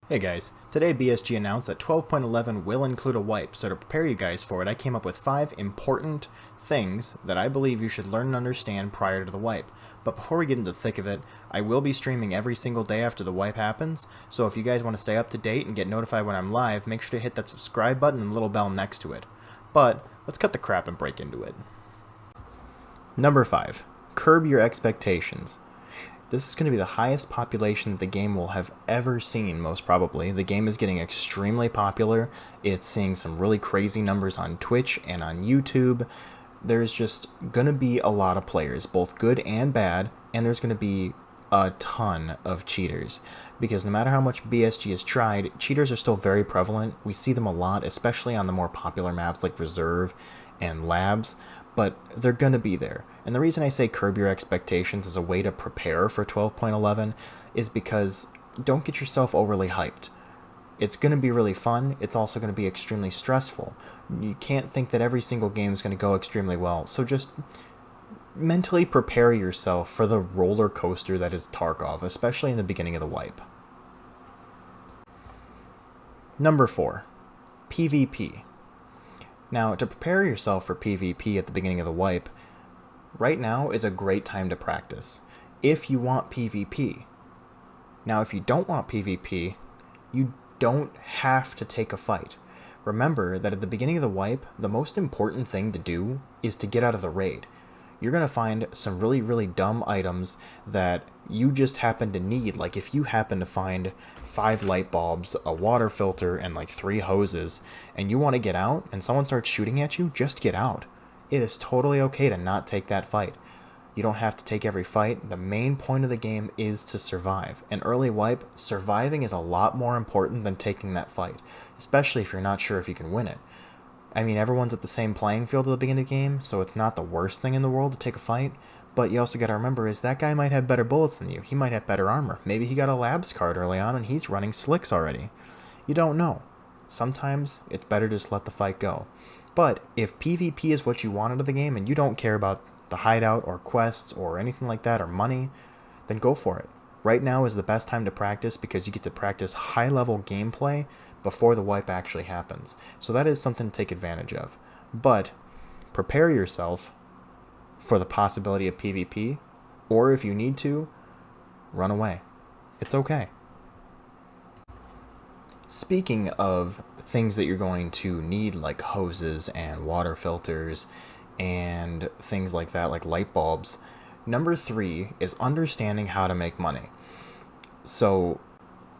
Hey guys, today BSG announced that 12.11 will include a wipe, so to prepare you guys for it, I came up with 5 important things that I believe you should learn and understand prior to the wipe. But before we get into the thick of it, I will be streaming every single day after the wipe happens, so if you guys want to stay up to date and get notified when I'm live, make sure to hit that subscribe button and the little bell next to it. But, let's cut the crap and break into it. Number 5. Curb your expectations. This is going to be the highest population that the game will have ever seen, most probably. The game is getting extremely popular. It's seeing some really crazy numbers on Twitch and on YouTube. There's just going to be a lot of players, both good and bad, and there's going to be a ton of cheaters. Because no matter how much BSG has tried, cheaters are still very prevalent. We see them a lot, especially on the more popular maps like Reserve and Labs, but they're going to be there. And the reason I say curb your expectations as a way to prepare for 12.11 is because don't get yourself overly hyped. It's going to be really fun. It's also going to be extremely stressful. You can't think that every single game is going to go extremely well. So just mentally prepare yourself for the roller coaster that is Tarkov, especially in the beginning of the wipe. Number 4. PvP. Now, to prepare yourself for PvP at the beginning of the wipe, right now is a great time to practice, if you want PvP. Now, if you don't want PvP, you don't have to take a fight. Remember that at the beginning of the wipe, the most important thing to do is to get out of the raid. You're going to find some really, really dumb items that you just happen to need. Like if you happen to find 5 light bulbs, a water filter, and like 3 hoses, and you want to get out and someone starts shooting at you, just get out. It is totally okay to not take that fight. You don't have to take every fight. The main point of the game is to survive. In early wipe, surviving is a lot more important than taking that fight, especially if you're not sure if you can win it. I mean, everyone's at the same playing field at the beginning of the game, so it's not the worst thing in the world to take a fight, but you also gotta remember is that guy might have better bullets than you. He might have better armor. Maybe he got a labs card early on and he's running slicks already. You don't know. Sometimes it's better to just let the fight go. But if PvP is what you want out of the game and you don't care about the hideout or quests or anything like that or money, then go for it. Right now is the best time to practice because you get to practice high-level gameplay before the wipe actually happens. So that is something to take advantage of. But prepare yourself for the possibility of PvP, or if you need to, run away. It's okay. Speaking of things that you're going to need, like hoses and water filters and things like that, like light bulbs, number 3 is understanding how to make money. So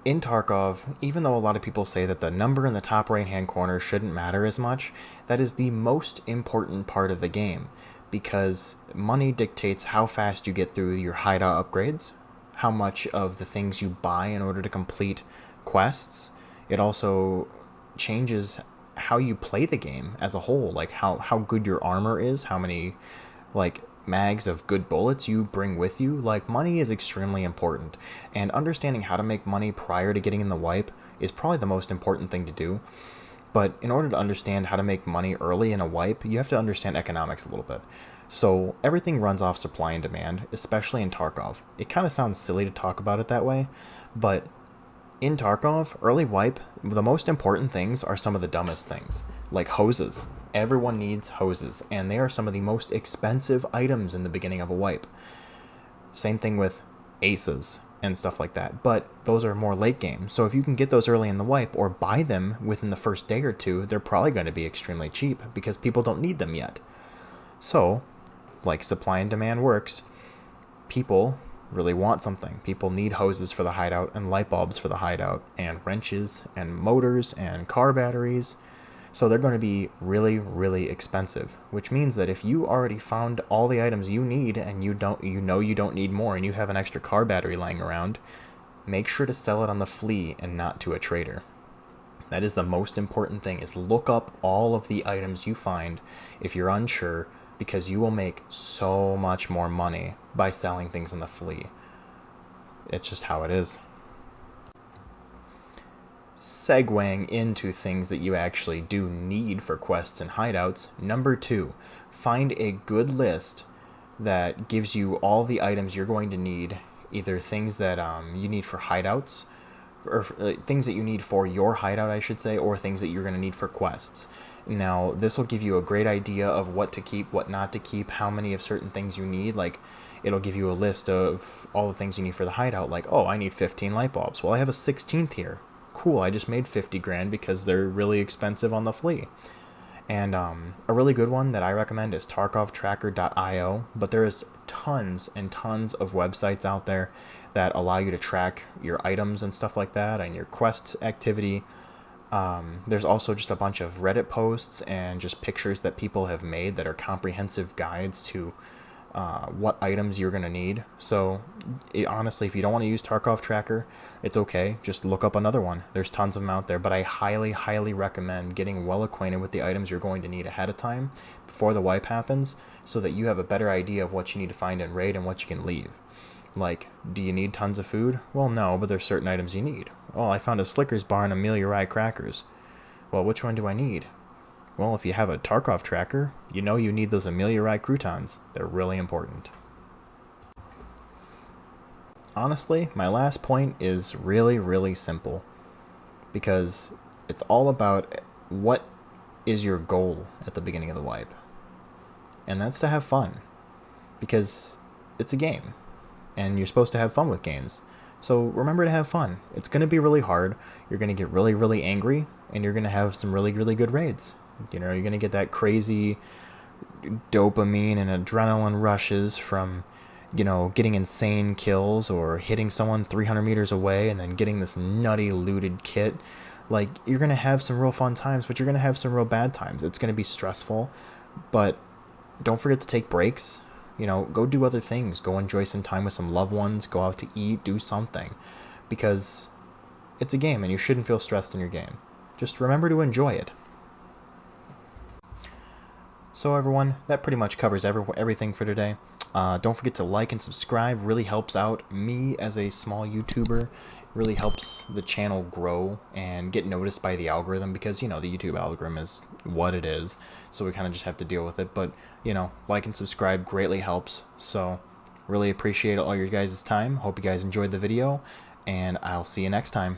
in Tarkov, even though a lot of people say that the number in the top right hand corner shouldn't matter as much, that is the most important part of the game, because money dictates how fast you get through your hideout upgrades, how much of the things you buy in order to complete quests. It also changes how you play the game as a whole, like how good your armor is, how many like mags of good bullets you bring with you. Like, money is extremely important, and understanding how to make money prior to getting in the wipe is probably the most important thing to do. But in order to understand how to make money early in a wipe, you have to understand economics a little bit. So everything runs off supply and demand, especially in Tarkov. It kind of sounds silly to talk about it that way, but in Tarkov, early wipe, the most important things are some of the dumbest things, like hoses. Everyone needs hoses, and they are some of the most expensive items in the beginning of a wipe. Same thing with aces and stuff like that, but those are more late game. So if you can get those early in the wipe or buy them within the first day or two, they're probably going to be extremely cheap because people don't need them yet. So, like supply and demand works, people really want something. People need hoses for the hideout and light bulbs for the hideout and wrenches and motors and car batteries. So they're going to be really, really expensive, which means that if you already found all the items you need and you don't need more and you have an extra car battery lying around, make sure to sell it on the flea and not to a trader. That is the most important thing, is look up all of the items you find if you're unsure, because you will make so much more money by selling things on the flea. It's just how it is. Segueing into things that you actually do need for quests and hideouts, number 2, find a good list that gives you all the items you're going to need, either things that you need for hideouts or things that you need for your hideout, I should say, or things that you're going to need for quests. Now, this will give you a great idea of what to keep, what not to keep, how many of certain things you need. Like, it'll give you a list of all the things you need for the hideout. Like, oh, I need 15 light bulbs. Well, I have a 16th here. Cool, I just made 50 grand because they're really expensive on the flea. And a really good one that I recommend is tarkovtracker.io, but there is tons and tons of websites out there that allow you to track your items and stuff like that and your quest activity. There's also just a bunch of Reddit posts and just pictures that people have made that are comprehensive guides to what items you're going to need. So honestly, if you don't want to use Tarkov Tracker, it's okay. Just look up another one. There's tons of them out there, but I highly, highly recommend getting well acquainted with the items you're going to need ahead of time before the wipe happens so that you have a better idea of what you need to find in raid and what you can leave. Like, do you need tons of food? Well, no, but there's certain items you need. Oh, I found a Slickers bar and Amelia Rye crackers. Well, which one do I need? Well, if you have a Tarkov tracker, you know you need those Amelia Rye croutons. They're really important. Honestly, my last point is really, really simple. Because it's all about what is your goal at the beginning of the wipe. And that's to have fun. Because it's a game. And you're supposed to have fun with games. So remember to have fun. It's going to be really hard. You're going to get really, really angry. And you're going to have some really, really good raids. You know, you're going to get that crazy dopamine and adrenaline rushes from, you know, getting insane kills or hitting someone 300 meters away and then getting this nutty looted kit. Like, you're going to have some real fun times, but you're going to have some real bad times. It's going to be stressful, but don't forget to take breaks. You know, go do other things. Go enjoy some time with some loved ones. Go out to eat. Do something. Because it's a game and you shouldn't feel stressed in your game. Just remember to enjoy it. So everyone, that pretty much covers everything for today. Don't forget to like and subscribe. Really helps out me as a small YouTuber. Really helps the channel grow and get noticed by the algorithm because, you know, the YouTube algorithm is what it is. So we kind of just have to deal with it. But, you know, like and subscribe greatly helps. So really appreciate all your guys' time. Hope you guys enjoyed the video. And I'll see you next time.